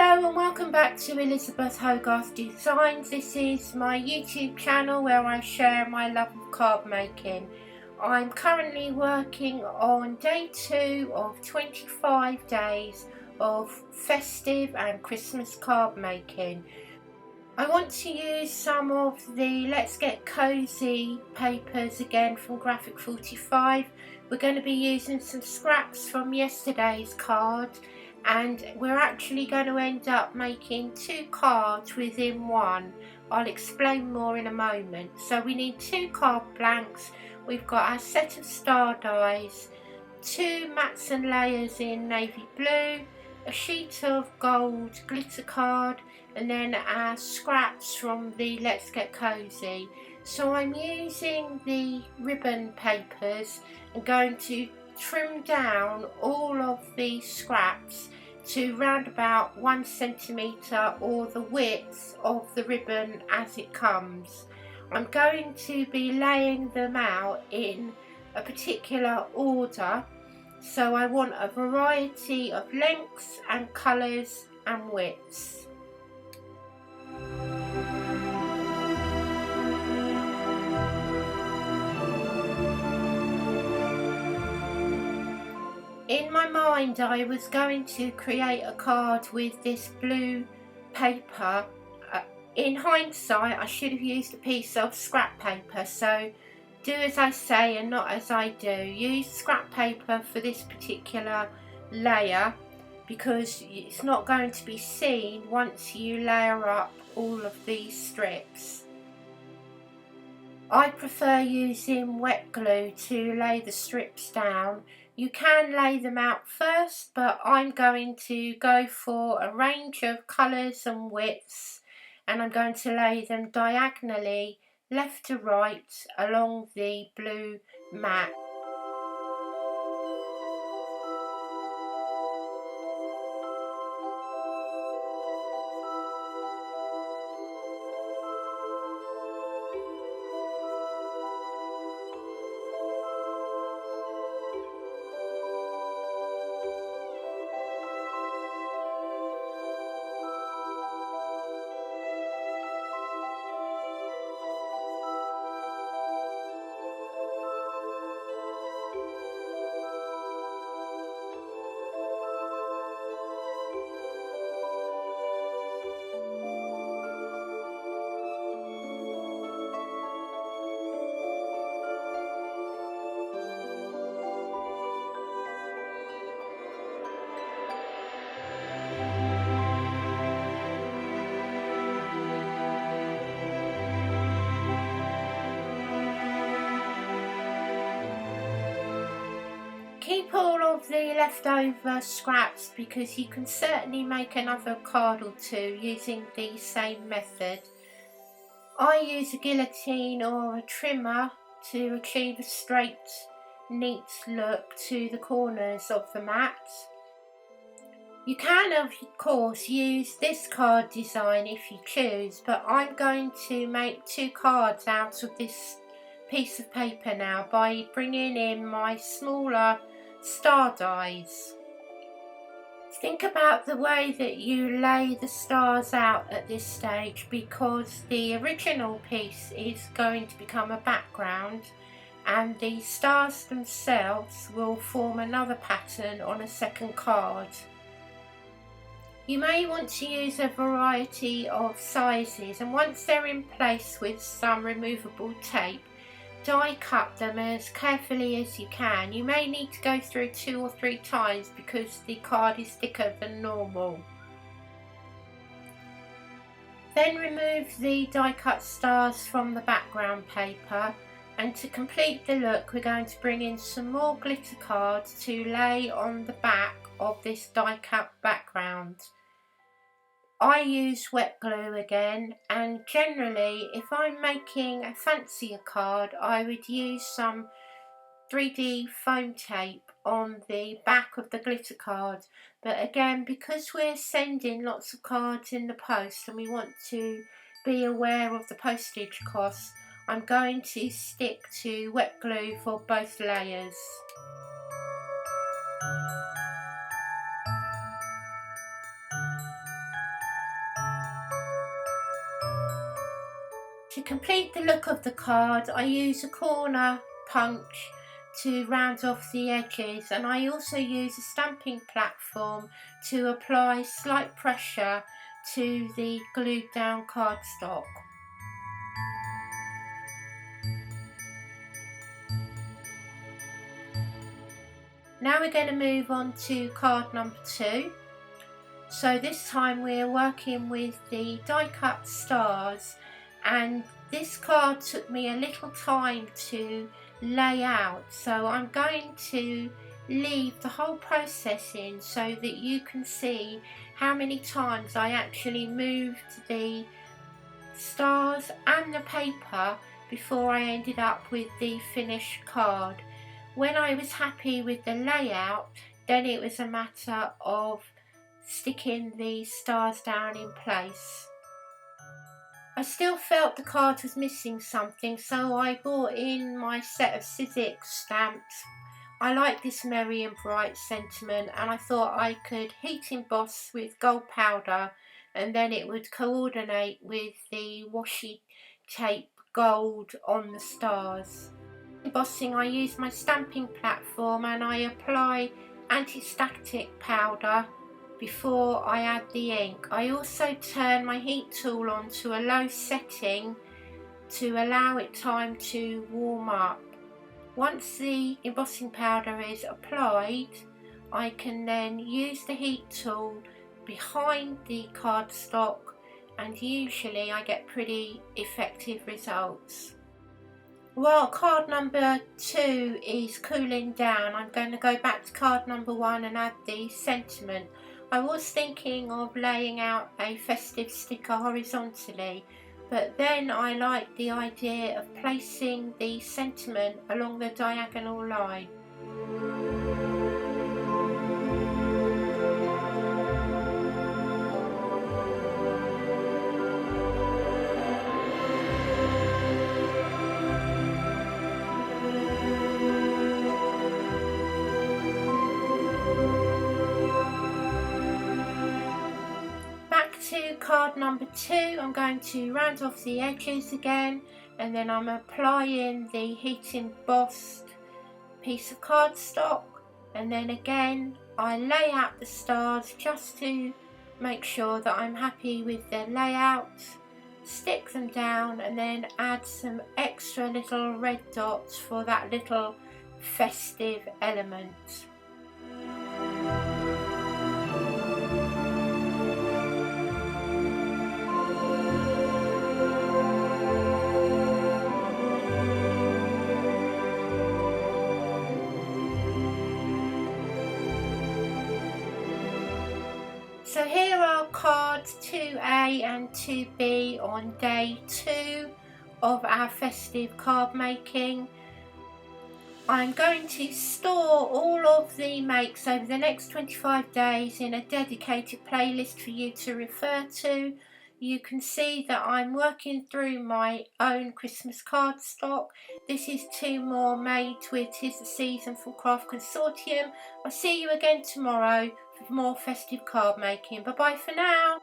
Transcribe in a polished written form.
Hello and welcome back to Elisabeth Hogarth Designs. This is my YouTube channel where I share my love of card making. I'm currently working on day 2 of 25 days of festive and Christmas card making. I want to use some of the Let's Get Cozy papers again from Graphic 45. We're going to be using some scraps from yesterday's card, and we're actually going to end up making 2 cards within one. I'll explain more in a moment. So we need 2 card blanks, we've got our set of star dies, 2 mats and layers in navy blue, a sheet of gold glitter card, and then our scraps from the Let's Get Cozy. So I'm using the ribbon papers and going to trim down all of the scraps to round about 1 centimetre or the width of the ribbon as it comes. I'm going to be laying them out in a particular order, so I want a variety of lengths and colours and widths. In my mind I was going to create a card with this blue paper. In hindsight I should have used a piece of scrap paper, so do as I say and not as I do. Use scrap paper for this particular layer because it's not going to be seen once you layer up all of these strips. I prefer using wet glue to lay the strips down. You can lay them out first, but I'm going to go for a range of colours and widths, and I'm going to lay them diagonally left to right along the blue mat. Keep all of the leftover scraps because you can certainly make another card or 2 using the same method. I use a guillotine or a trimmer to achieve a straight, neat look to the corners of the mat. You can of course use this card design if you choose, but I'm going to make 2 cards out of this piece of paper now by bringing in my smaller star dies. Think about the way that you lay the stars out at this stage, because the original piece is going to become a background and the stars themselves will form another pattern on a second card. You may want to use a variety of sizes, and once they're in place with some removable tape, die cut them as carefully as you can. You may need to go through 2 or 3 times because the card is thicker than normal. Then remove the die cut stars from the background paper, and to complete the look we're going to bring in some more glitter cards to lay on the back of this die cut background. I use wet glue again, and generally if I'm making a fancier card I would use some 3D foam tape on the back of the glitter card, but again because we're sending lots of cards in the post and we want to be aware of the postage costs, I'm going to stick to wet glue for both layers. To complete the look of the card, I use a corner punch to round off the edges, and I also use a stamping platform to apply slight pressure to the glued down cardstock. Now we're going to move on to card number 2. So this time we're working with the die cut stars, and this card took me a little time to lay out, so I'm going to leave the whole process in so that you can see how many times I actually moved the stars and the paper before I ended up with the finished card. When I was happy with the layout, then it was a matter of sticking the stars down in place. I still felt the card was missing something, so I bought in my set of Sizzix stamps. I like this Merry and Bright Sentiment, and I thought I could heat emboss with gold powder, and then it would coordinate with the washi tape gold on the stars. Embossing, I use my stamping platform and I apply anti-static powder before I add the ink. I also turn my heat tool on to a low setting to allow it time to warm up. Once the embossing powder is applied, I can then use the heat tool behind the cardstock, and usually I get pretty effective results. While card number 2 is cooling down, I'm going to go back to card number 1 and add the sentiment. I was thinking of laying out a festive sticker horizontally, but then I liked the idea of placing the sentiment along the diagonal line. To card number 2, I'm going to round off the edges again, and then I'm applying the heat embossed piece of cardstock, and then again I lay out the stars just to make sure that I'm happy with their layout, stick them down, and then add some extra little red dots for that little festive element. So here are cards 2A and 2B on day 2 of our festive card making. I'm going to store all of the makes over the next 25 days in a dedicated playlist for you to refer to. You can see that I'm working through my own Christmas cardstock. This is 2 more made with 'Tis the Season for Craft Consortium. I'll see you again tomorrow for more festive card making. Bye bye for now.